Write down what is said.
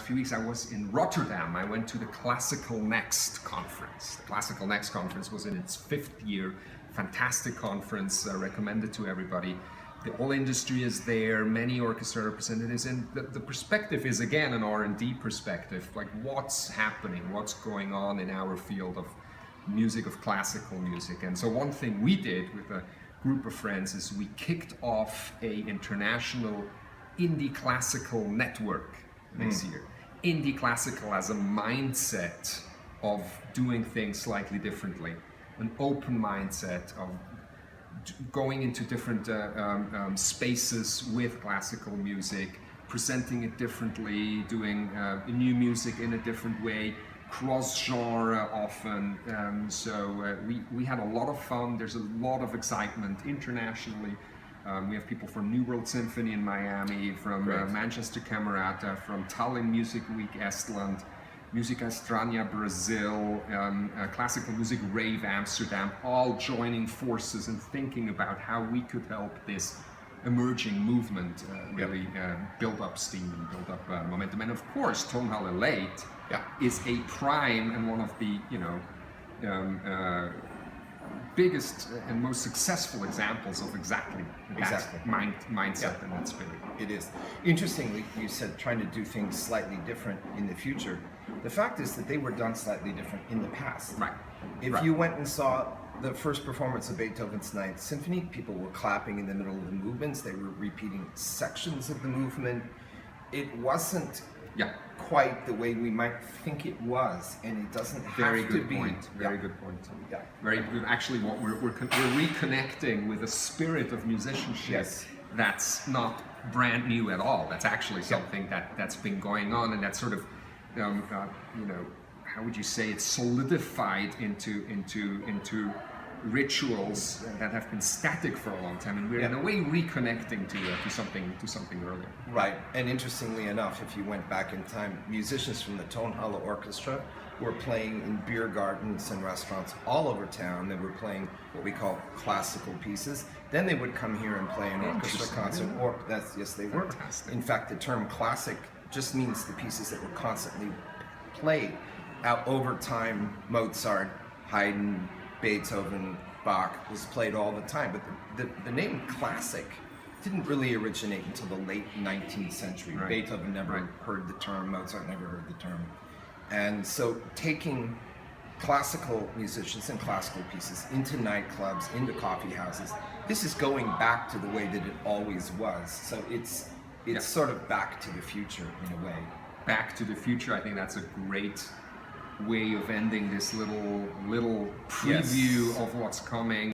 few weeks I was in Rotterdam. I went to the ClassicalNext conference. The ClassicalNext conference was in its 5th year. Fantastic conference, recommended to everybody. The whole industry is there, many orchestra representatives, and the perspective is again an R&D perspective, like what's happening, what's going on in our field of music, of classical music. And so one thing we did with a group of friends is we kicked off a international indie classical network this year. Indie classical as a mindset of doing things slightly differently, an open mindset of going into different spaces with classical music, presenting it differently, doing new music in a different way, cross-genre often. So we had a lot of fun. There's a lot of excitement internationally. We have people from New World Symphony in Miami, from Manchester Camerata, from Tallinn Music Week, Estland, Musica Strana, Brazil, Classical Music Rave, Amsterdam, all joining forces and thinking about how we could help this emerging movement really build up steam and build up momentum. And of course, tonhalleLATE is a prime and one of the biggest and most successful examples of exactly that mindset and that spirit. It is. Interestingly, you said trying to do things slightly different in the future. The fact is that they were done slightly different in the past. Right. If you went and saw the first performance of Beethoven's Ninth Symphony, people were clapping in the middle of the movements. They were repeating sections of the movement. It wasn't quite the way we might think it was, and it doesn't have Very to good be. point. Very good point. Yeah. Very good. Actually, what we're reconnecting with a spirit of musicianship that's not brand new at all. That's actually something that's been going on, and that's sort of how would you say, it's solidified into rituals that have been static for a long time, and we're in a way reconnecting to something earlier. Right, and interestingly enough, if you went back in time, musicians from the Tonhalle Orchestra were playing in beer gardens and restaurants all over town. They were playing what we call classical pieces. Then they would come here and play an orchestra concert. Or yes, they were. Fantastic. In fact, the term classic just means the pieces that were constantly played. Out over time, Mozart, Haydn, Beethoven, Bach was played all the time, but the name classic didn't really originate until the late 19th century. Right. Beethoven never heard the term, Mozart never heard the term. And so taking classical musicians and classical pieces into nightclubs, into coffee houses, this is going back to the way that it always was. So it's sort of back to the future in a way. Back to the future, I think that's a great way of ending this little preview of what's coming.